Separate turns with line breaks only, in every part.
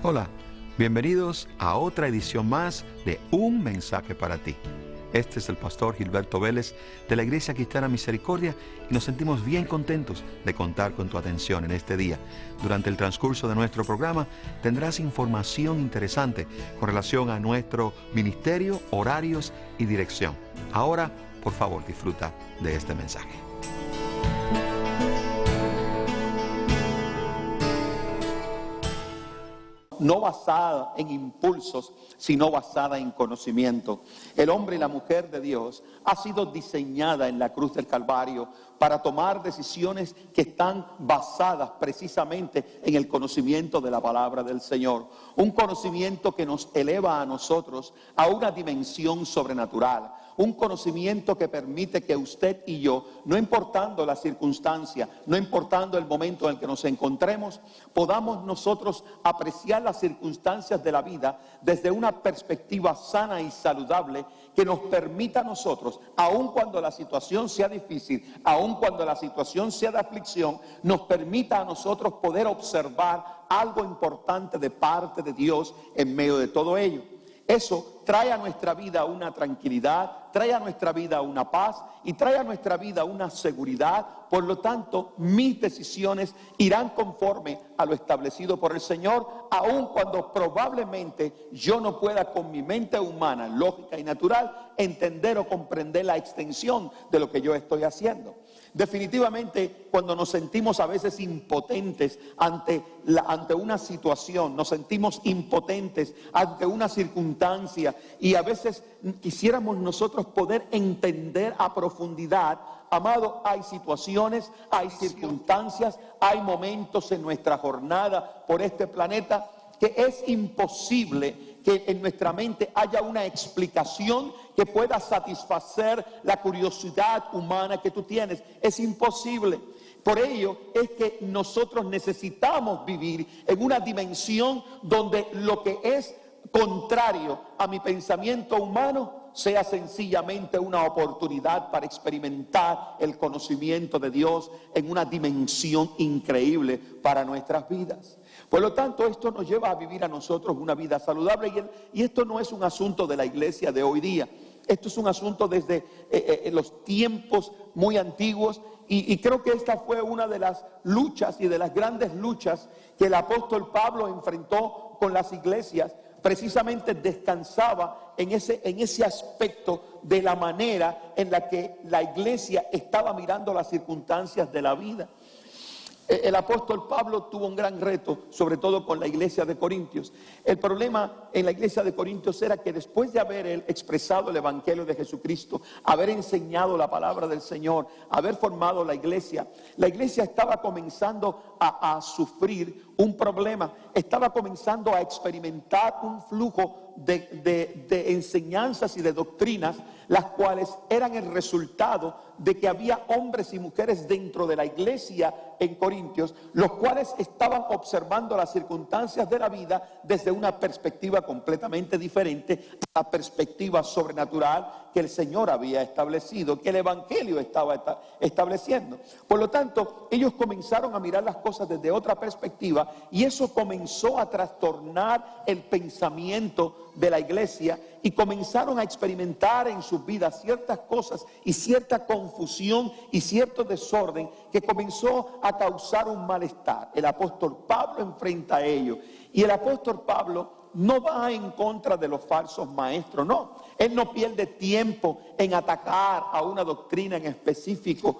Hola, bienvenidos a otra edición más de Un Mensaje para Ti. Este es el pastor Gilberto Vélez de la Iglesia Cristiana Misericordia y nos sentimos bien contentos de contar con tu atención en este día. Durante el transcurso de nuestro programa tendrás información interesante con relación a nuestro ministerio, horarios y dirección. Ahora, por favor, disfruta de este mensaje.
No basada en impulsos, sino basada en conocimiento. El hombre y la mujer de Dios ha sido diseñada en la cruz del Calvario para tomar decisiones que están basadas precisamente en el conocimiento de la palabra del Señor. Un conocimiento que nos eleva a nosotros a una dimensión sobrenatural. Un conocimiento que permite que usted y yo, no importando la circunstancia, no importando el momento en el que nos encontremos, podamos nosotros apreciar las circunstancias de la vida desde una perspectiva sana y saludable que nos permita a nosotros, aun cuando la situación sea difícil, aun cuando la situación sea de aflicción, nos permita a nosotros poder observar algo importante de parte de Dios en medio de todo ello. Eso trae a nuestra vida una tranquilidad, trae a nuestra vida una paz y trae a nuestra vida una seguridad. Por lo tanto, mis decisiones irán conforme a lo establecido por el Señor, aun cuando probablemente yo no pueda con mi mente humana, lógica y natural, entender o comprender la extensión de lo que yo estoy haciendo. Definitivamente, cuando nos sentimos a veces impotentes ante una situación, nos sentimos impotentes ante una circunstancia y a veces quisiéramos nosotros poder entender a profundidad. Amado, hay situaciones, hay circunstancias, hay momentos en nuestra jornada por este planeta que es imposible que en nuestra mente haya una explicación que pueda satisfacer la curiosidad humana que tú tienes. Es imposible. Por ello es que nosotros necesitamos vivir en una dimensión donde lo que es contrario a mi pensamiento humano sea sencillamente una oportunidad para experimentar el conocimiento de Dios en una dimensión increíble para nuestras vidas. Por lo tanto, esto nos lleva a vivir a nosotros una vida saludable y esto no es un asunto de la iglesia de hoy día. Esto es un asunto desde los tiempos muy antiguos y creo que esta fue una de las luchas y de las grandes luchas que el apóstol Pablo enfrentó con las iglesias. Precisamente descansaba en ese aspecto de la manera en la que la iglesia estaba mirando las circunstancias de la vida. El apóstol Pablo tuvo un gran reto, sobre todo con la iglesia de Corintios. El problema en la iglesia de Corintios era que después de haber él expresado el evangelio de Jesucristo, haber enseñado la palabra del Señor, haber formado la iglesia estaba comenzando a sufrir un problema, estaba comenzando a experimentar un flujo de enseñanzas y de doctrinas, las cuales eran el resultado de que había hombres y mujeres dentro de la iglesia en Corintios, los cuales estaban observando las circunstancias de la vida desde una perspectiva completamente diferente a la perspectiva sobrenatural que el Señor había establecido, que el evangelio estaba estableciendo. Por lo tanto, ellos comenzaron a mirar las cosas desde otra perspectiva y eso comenzó a trastornar el pensamiento de la iglesia y comenzaron a experimentar en sus vidas ciertas cosas y cierta confusión y cierto desorden que comenzó a causar un malestar. El apóstol Pablo enfrenta a ello y el apóstol Pablo no va en contra de los falsos maestros, no. Él no pierde tiempo en atacar a una doctrina en específico.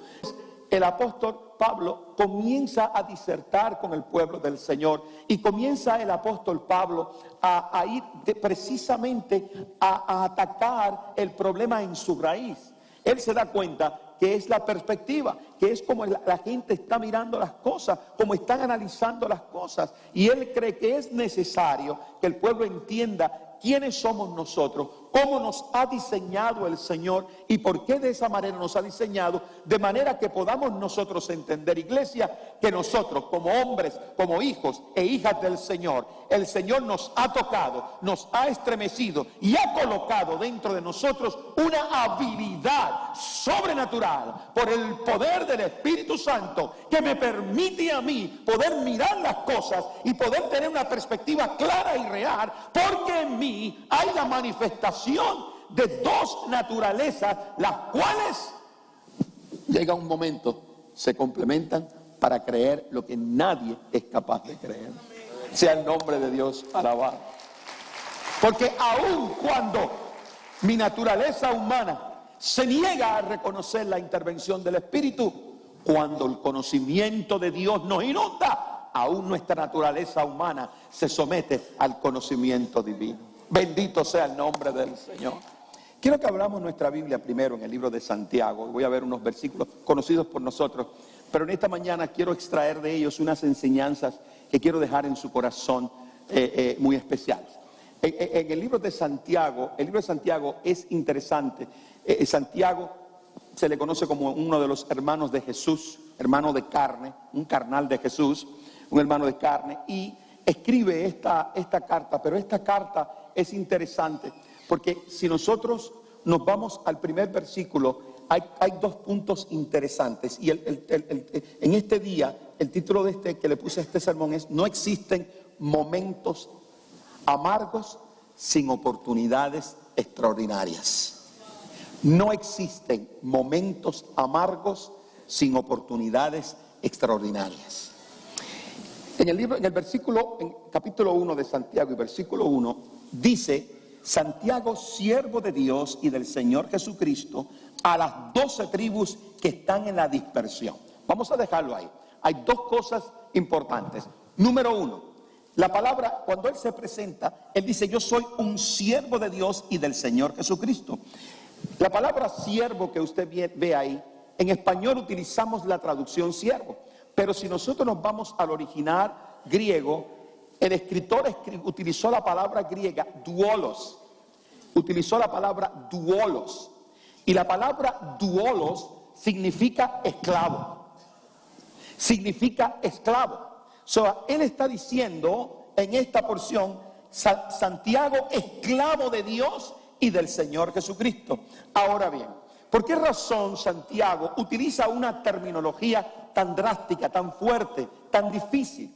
El apóstol Pablo comienza a disertar con el pueblo del Señor y comienza el apóstol Pablo a ir precisamente a atacar el problema en su raíz. Él se da cuenta que es la perspectiva, que es como la gente está mirando las cosas, como están analizando las cosas. Y él cree que es necesario que el pueblo entienda quiénes somos nosotros cómo nos ha diseñado el Señor y por qué de esa manera nos ha diseñado, de manera que podamos nosotros entender, iglesia, que nosotros como hombres, como hijos e hijas del Señor, el Señor nos ha tocado, nos ha estremecido y ha colocado dentro de nosotros una habilidad sobrenatural por el poder del Espíritu Santo que me permite a mí poder mirar las cosas y poder tener una perspectiva clara y real, porque en mí hay la manifestación de dos naturalezas, las cuales llega un momento, se complementan para creer lo que nadie es capaz de creer. Sea el nombre de Dios alabado. Porque aun cuando mi naturaleza humana se niega a reconocer la intervención del Espíritu, cuando el conocimiento de Dios nos inunda, aún nuestra naturaleza humana se somete al conocimiento divino. Bendito sea el nombre del Señor. Quiero que abramos nuestra Biblia primero en el libro de Santiago. Voy a ver unos versículos conocidos por nosotros, pero en esta mañana quiero extraer de ellos unas enseñanzas que quiero dejar en su corazón muy especiales. En el libro de Santiago, el libro de Santiago es interesante. Santiago se le conoce como uno de los hermanos de Jesús, hermano de carne, un carnal de Jesús, un hermano de carne, y escribe esta carta, pero esta carta es interesante, porque si nosotros nos vamos al primer versículo, hay dos puntos interesantes, y en este día, el título de que le puse a este sermón es: no existen momentos amargos sin oportunidades extraordinarias. No existen momentos amargos sin oportunidades extraordinarias. En capítulo 1 de Santiago y versículo 1, dice: Santiago, siervo de Dios y del Señor Jesucristo, a las 12 tribus que están en la dispersión. Vamos a dejarlo ahí. Hay dos cosas importantes. Número uno, la palabra, cuando él se presenta, él dice: yo soy un siervo de Dios y del Señor Jesucristo. La palabra siervo que usted ve ahí, en español utilizamos la traducción siervo, pero si nosotros nos vamos al original griego, el escritor utilizó la palabra griega doulos, utilizó la palabra doulos, y la palabra doulos significa esclavo, significa esclavo. Él está diciendo en esta porción: Santiago, esclavo de Dios y del Señor Jesucristo. Ahora bien, ¿por qué razón Santiago utiliza una terminología tan drástica, tan fuerte, tan difícil?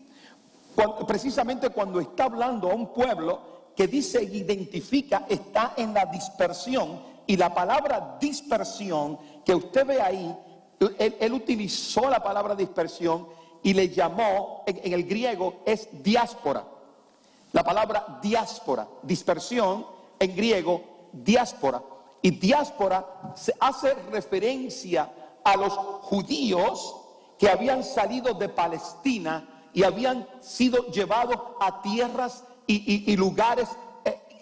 Precisamente cuando está hablando a un pueblo que dice, identifica, está en la dispersión, y la palabra dispersión que usted ve ahí, él utilizó la palabra dispersión y le llamó, en el griego es diáspora. La palabra diáspora, dispersión en griego, diáspora. Y diáspora se hace referencia a los judíos que habían salido de Palestina y habían sido llevados a tierras y lugares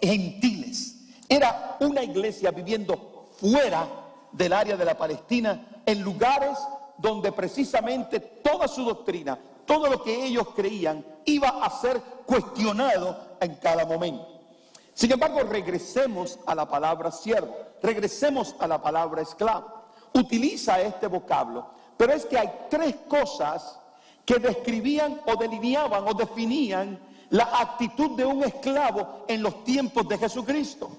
gentiles. Era una iglesia viviendo fuera del área de la Palestina, en lugares donde precisamente toda su doctrina, todo lo que ellos creían, iba a ser cuestionado en cada momento. Sin embargo, regresemos a la palabra siervo, regresemos a la palabra esclavo. Utiliza este vocablo, pero es que hay tres cosas que describían o delineaban o definían la actitud de un esclavo en los tiempos de Jesucristo.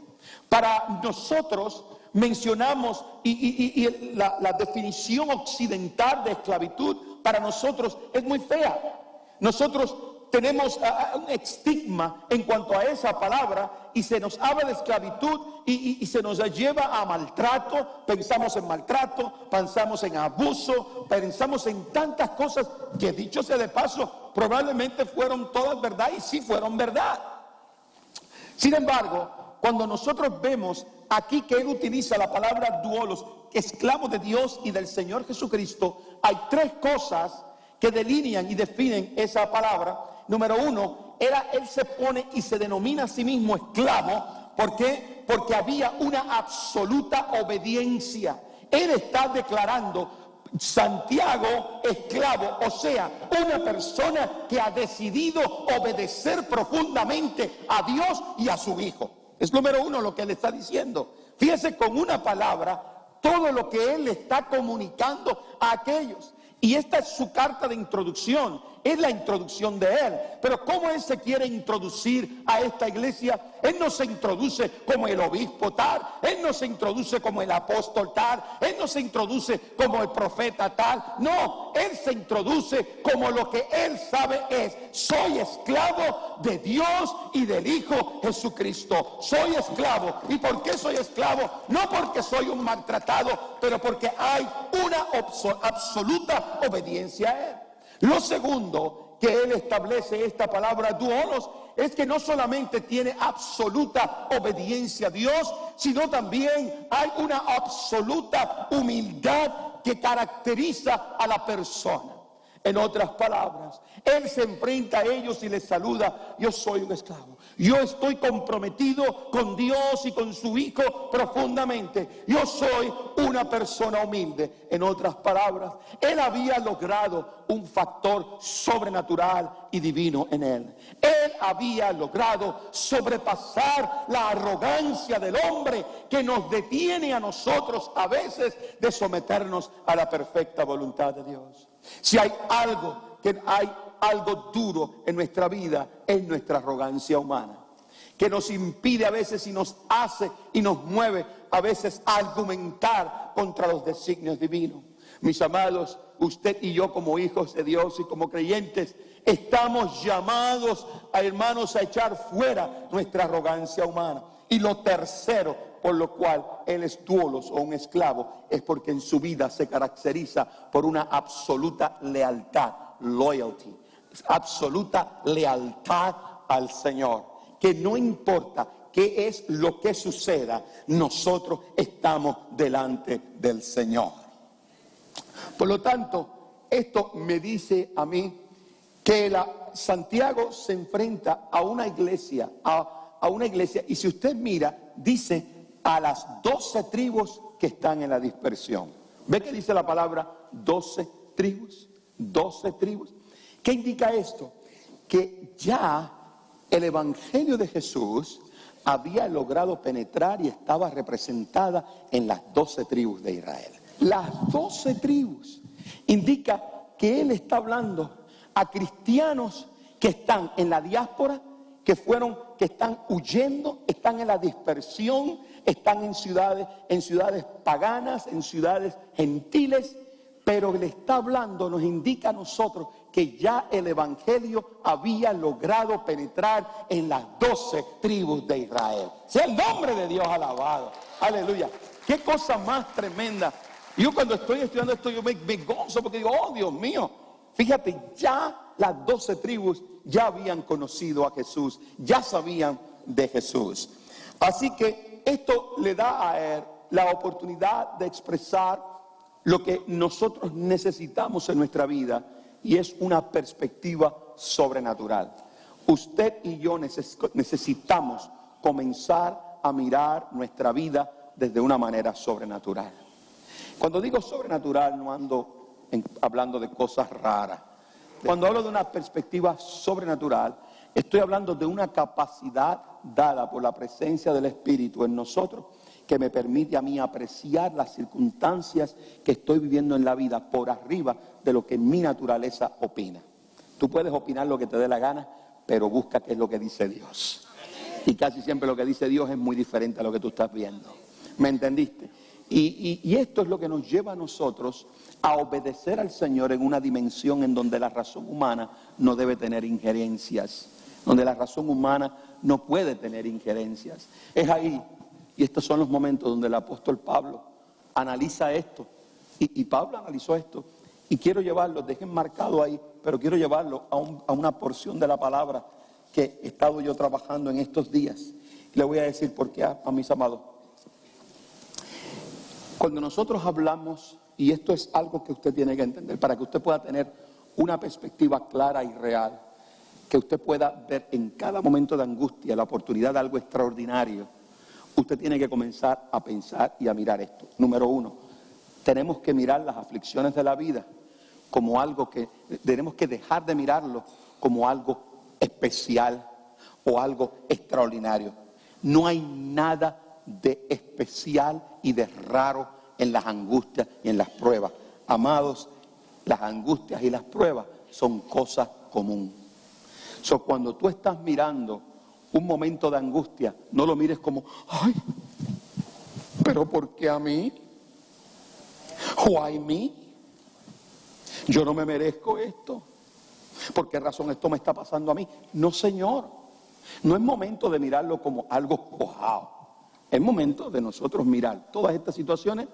Para nosotros mencionamos la definición occidental de esclavitud, para nosotros es muy fea. Nosotros tenemos un estigma en cuanto a esa palabra y se nos habla de esclavitud y se nos lleva a maltrato. Pensamos en maltrato, pensamos en abuso, pensamos en tantas cosas que, dicho sea de paso, probablemente fueron todas verdad y sí fueron verdad. Sin embargo, cuando nosotros vemos aquí que él utiliza la palabra doulos, esclavo de Dios y del Señor Jesucristo, hay tres cosas que delinean y definen esa palabra. Número uno, él se pone y se denomina a sí mismo esclavo. ¿Por qué? Porque había una absoluta obediencia. Él está declarando Santiago esclavo, o sea, una persona que ha decidido obedecer profundamente a Dios y a su Hijo. Es número uno lo que él está diciendo. Fíjese, con una palabra, todo lo que él está comunicando a aquellos. Y esta es su carta de introducción, es la introducción de él. Pero ¿cómo él se quiere introducir a esta iglesia? Él no se introduce como el obispo tal, él no se introduce como el apóstol tal, él no se introduce como el profeta tal. No, él se introduce como lo que él sabe es: soy esclavo de Dios y del Hijo Jesucristo. Soy esclavo. ¿Y por qué soy esclavo? No porque soy un maltratado, pero porque hay una absoluta obediencia a él. Lo segundo que él establece, esta palabra doulos, es que no solamente tiene absoluta obediencia a Dios, sino también hay una absoluta humildad que caracteriza a la persona. En otras palabras, él se enfrenta a ellos y les saluda: yo soy un esclavo, yo estoy comprometido con Dios y con su Hijo profundamente, yo soy una persona humilde. En otras palabras, él había logrado un factor sobrenatural y divino en él. Él había logrado sobrepasar la arrogancia del hombre que nos detiene a nosotros a veces de someternos a la perfecta voluntad de Dios. Si hay algo duro en nuestra vida, es nuestra arrogancia humana, que nos impide a veces y nos hace y nos mueve a veces a argumentar contra los designios divinos. Mis amados, usted y yo, como hijos de Dios y como creyentes, estamos llamados, hermanos, a echar fuera nuestra arrogancia humana. Y lo tercero por lo cual él es doulos o un esclavo, es porque en su vida se caracteriza por una absoluta lealtad, loyalty, absoluta lealtad al Señor, que no importa qué es lo que suceda, nosotros estamos delante del Señor. Por lo tanto, esto me dice a mí que Santiago se enfrenta a una iglesia, a una iglesia, y si usted mira, dice a las 12 tribus que están en la dispersión. ¿Ve que dice la palabra 12 tribus? 12 tribus. ¿Qué indica esto? Que ya el evangelio de Jesús había logrado penetrar y estaba representada en las 12 tribus de Israel. Las 12 tribus indica que él está hablando a cristianos que están en la diáspora, que están huyendo, están en la dispersión, están en ciudades paganas, en ciudades gentiles, pero le está hablando, nos indica a nosotros que ya el evangelio había logrado penetrar en las 12 tribus de Israel. Sea el nombre de Dios alabado. Aleluya. Qué cosa más tremenda. Yo cuando estoy estudiando esto, yo me gozo porque digo: oh Dios mío, fíjate, ya las 12 tribus ya habían conocido a Jesús, ya sabían de Jesús. Así que esto le da a él la oportunidad de expresar lo que nosotros necesitamos en nuestra vida, y es una perspectiva sobrenatural. Usted y yo necesitamos comenzar a mirar nuestra vida desde una manera sobrenatural. Cuando digo sobrenatural, no ando hablando de cosas raras. Cuando hablo de una perspectiva sobrenatural, estoy hablando de una capacidad dada por la presencia del Espíritu en nosotros, que me permite a mí apreciar las circunstancias que estoy viviendo en la vida por arriba de lo que mi naturaleza opina. Tú puedes opinar lo que te dé la gana, pero busca qué es lo que dice Dios. Y casi siempre lo que dice Dios es muy diferente a lo que tú estás viendo. ¿Me entendiste? Y esto es lo que nos lleva a nosotros a obedecer al Señor en una dimensión en donde la razón humana no debe tener injerencias, donde la razón humana no puede tener injerencias. Es ahí, y estos son los momentos donde el apóstol Pablo analiza esto, y Pablo analizó esto, y quiero llevarlo, dejen marcado ahí, pero quiero llevarlo a una porción de la palabra que he estado yo trabajando en estos días. Le voy a decir por qué a mis amados. Cuando nosotros hablamos, y esto es algo que usted tiene que entender, para que usted pueda tener una perspectiva clara y real, que usted pueda ver en cada momento de angustia la oportunidad de algo extraordinario, usted tiene que comenzar a pensar y a mirar esto. Número uno, tenemos que mirar las aflicciones de la vida como algo que, tenemos que dejar de mirarlo como algo especial o algo extraordinario. No hay nada de especial y de raro en las angustias y en las pruebas. Amados, las angustias y las pruebas son cosas comunes. Cuando tú estás mirando un momento de angustia, no lo mires como, ay, pero ¿por qué a mí? Why me? Yo no me merezco esto. ¿Por qué razón esto me está pasando a mí? No, Señor. No es momento de mirarlo como algo wow. Es momento de nosotros mirar todas estas situaciones.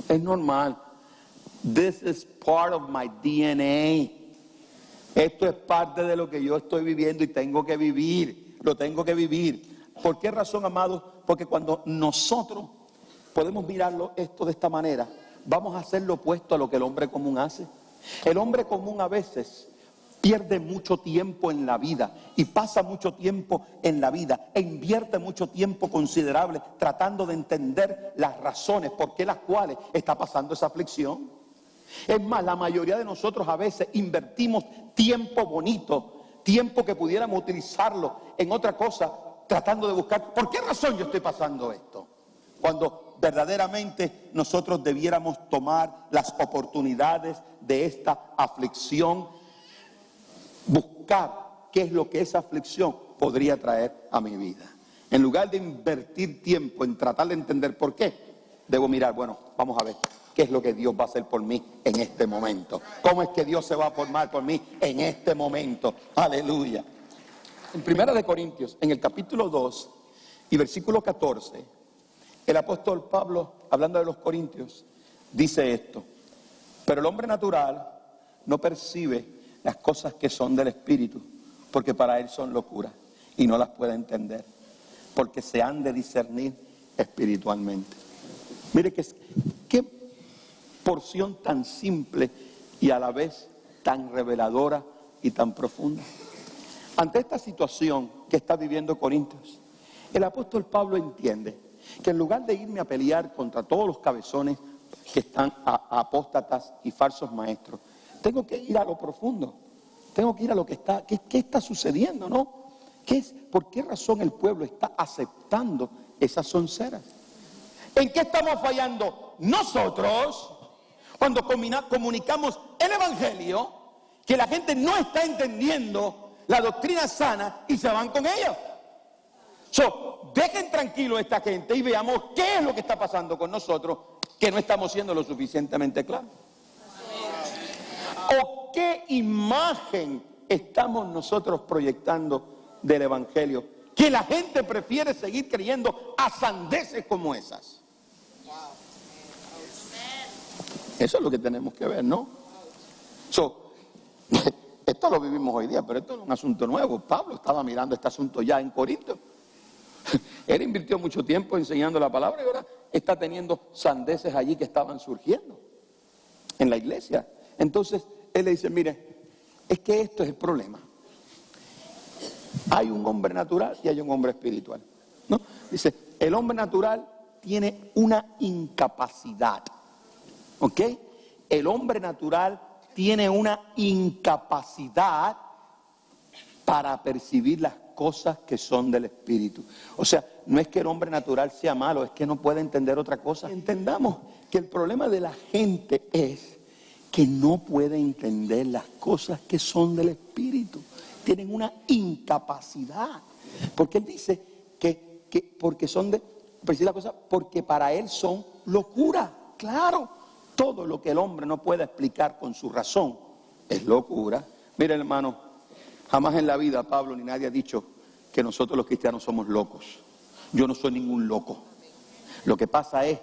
Es normal. This is part of my DNA. Esto es parte de lo que yo estoy viviendo y tengo que vivir. Lo tengo que vivir. ¿Por qué razón, amados? Porque cuando nosotros podemos mirarlo esto de esta manera, vamos a hacer lo opuesto a lo que el hombre común hace. El hombre común a veces pierde mucho tiempo en la vida y pasa mucho tiempo en la vida e invierte mucho tiempo considerable tratando de entender las razones por qué las cuales está pasando esa aflicción. Es más, la mayoría de nosotros a veces invertimos tiempo bonito, tiempo que pudiéramos utilizarlo en otra cosa, tratando de buscar por qué razón yo estoy pasando esto, cuando verdaderamente nosotros debiéramos tomar las oportunidades de esta aflicción, buscar qué es lo que esa aflicción podría traer a mi vida. En lugar de invertir tiempo en tratar de entender por qué, debo mirar, bueno, vamos a ver qué es lo que Dios va a hacer por mí en este momento. ¿Cómo es que Dios se va a formar por mí en este momento? Aleluya. En 1 Corintios, en el capítulo 2 y versículo 14, el apóstol Pablo, hablando de los corintios, dice esto: pero el hombre natural no percibe las cosas que son del Espíritu, porque para él son locura y no las puede entender, porque se han de discernir espiritualmente. Mire qué porción tan simple y a la vez tan reveladora y tan profunda. Ante esta situación que está viviendo Corintios, el apóstol Pablo entiende que en lugar de irme a pelear contra todos los cabezones que están apóstatas y falsos maestros, tengo que ir a lo profundo, tengo que ir a lo que está, qué está sucediendo, ¿no? ¿Por qué razón el pueblo está aceptando esas sonceras? ¿En qué estamos fallando nosotros cuando comunicamos el Evangelio, que la gente no está entendiendo la doctrina sana y se van con ella? Dejen tranquilo a esta gente y veamos qué es lo que está pasando con nosotros, que no estamos siendo lo suficientemente claros. ¿O qué imagen estamos nosotros proyectando del Evangelio? Que la gente prefiere seguir creyendo a sandeces como esas. Eso es lo que tenemos que ver, ¿no? Esto lo vivimos hoy día, pero esto no es un asunto nuevo. Pablo estaba mirando este asunto ya en Corinto. Él invirtió mucho tiempo enseñando la palabra y ahora está teniendo sandeces allí que estaban surgiendo en la iglesia. Entonces, él le dice, mire, es que esto es el problema. Hay un hombre natural y hay un hombre espiritual, ¿no? Dice, el hombre natural tiene una incapacidad, ¿ok? El hombre natural tiene una incapacidad para percibir las cosas que son del Espíritu. O sea, no es que el hombre natural sea malo, es que no puede entender otra cosa. Entendamos que el problema de la gente es que no puede entender las cosas que son del Espíritu. Tienen una incapacidad. Porque él dice que porque son de, decir la cosa, porque para él son locura. Claro, todo lo que el hombre no puede explicar con su razón es locura. Mire, hermano, jamás en la vida Pablo ni nadie ha dicho que nosotros los cristianos somos locos. Yo no soy ningún loco. Lo que pasa es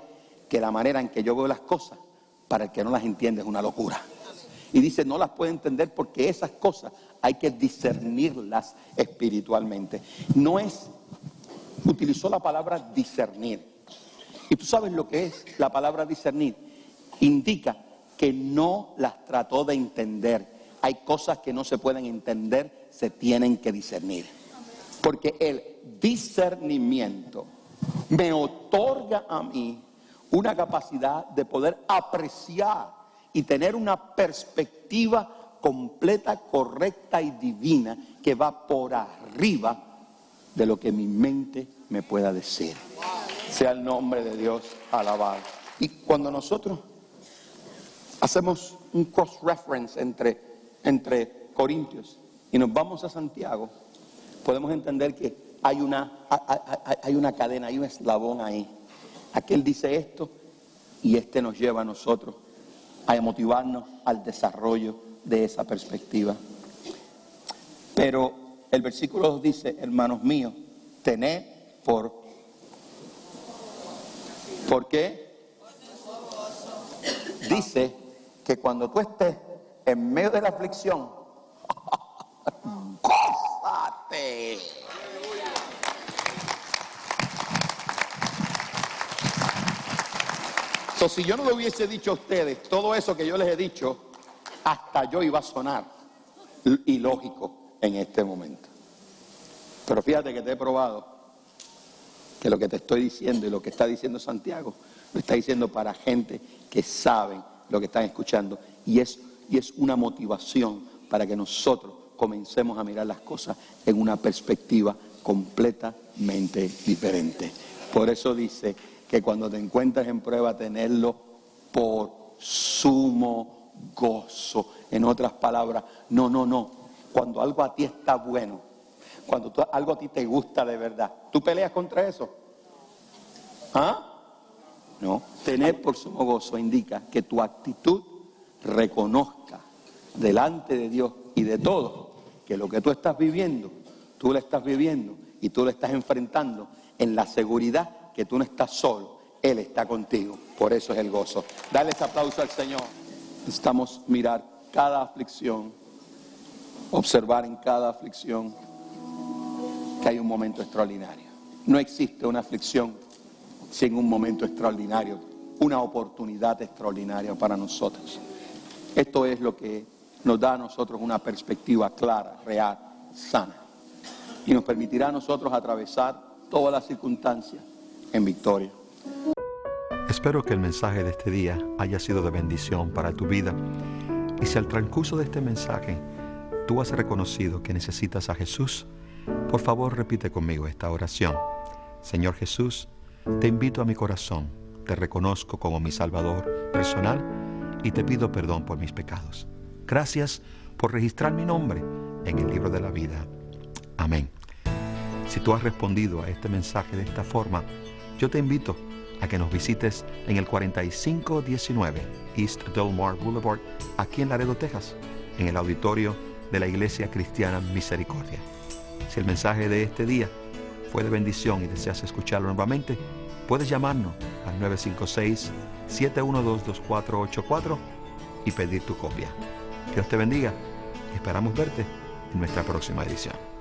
que la manera en que yo veo las cosas, para el que no las entiende, es una locura. Y dice, no las puede entender porque esas cosas hay que discernirlas espiritualmente. Utilizó la palabra discernir. Y tú sabes lo que es la palabra discernir. Indica que no las trató de entender. Hay cosas que no se pueden entender, se tienen que discernir. Porque el discernimiento me otorga a mí una capacidad de poder apreciar y tener una perspectiva completa, correcta y divina que va por arriba de lo que mi mente me pueda decir. Sea el nombre de Dios alabado. Y cuando nosotros hacemos un cross-reference entre Corintios y nos vamos a Santiago, podemos entender que hay una cadena, hay un eslabón ahí. Aquel dice esto y este nos lleva a nosotros a motivarnos al desarrollo de esa perspectiva. Pero el versículo 2 dice, hermanos míos, tened ¿por qué? Dice que cuando tú estés en medio de la aflicción, ¡gózate! Si yo no le hubiese dicho a ustedes todo eso que yo les he dicho, hasta yo iba a sonar ilógico en este momento. Pero fíjate que te he probado que lo que te estoy diciendo y lo que está diciendo Santiago, lo está diciendo para gente que saben lo que están escuchando. Y es una motivación para que nosotros comencemos a mirar las cosas en una perspectiva completamente diferente. Por eso dice que cuando te encuentres en prueba, tenerlo por sumo gozo. En otras palabras, no. Cuando algo a ti está bueno, cuando algo a ti te gusta de verdad, ¿tú peleas contra eso? ¿Ah? No. Tener por sumo gozo indica que tu actitud reconozca delante de Dios y de todos que lo que tú estás viviendo, tú lo estás viviendo y tú lo estás enfrentando en la seguridad que tú no estás solo, Él está contigo. Por eso es el gozo. Dale ese aplauso al Señor. Necesitamos mirar cada aflicción, observar en cada aflicción que hay un momento extraordinario. No existe una aflicción sin un momento extraordinario, una oportunidad extraordinaria para nosotros. Esto es lo que nos da a nosotros una perspectiva clara, real, sana. Y nos permitirá a nosotros atravesar todas las circunstancias en victoria.
Espero que el mensaje de este día haya sido de bendición para tu vida. Y si al transcurso de este mensaje tú has reconocido que necesitas a Jesús, por favor repite conmigo esta oración. Señor Jesús, te invito a mi corazón, te reconozco como mi Salvador personal y te pido perdón por mis pecados. Gracias por registrar mi nombre en el libro de la vida. Amén. Si tú has respondido a este mensaje de esta forma, yo te invito a que nos visites en el 4519 East Delmar Boulevard, aquí en Laredo, Texas, en el auditorio de la Iglesia Cristiana Misericordia. Si el mensaje de este día fue de bendición y deseas escucharlo nuevamente, puedes llamarnos al 956-712-2484 y pedir tu copia. Dios te bendiga y esperamos verte en nuestra próxima edición.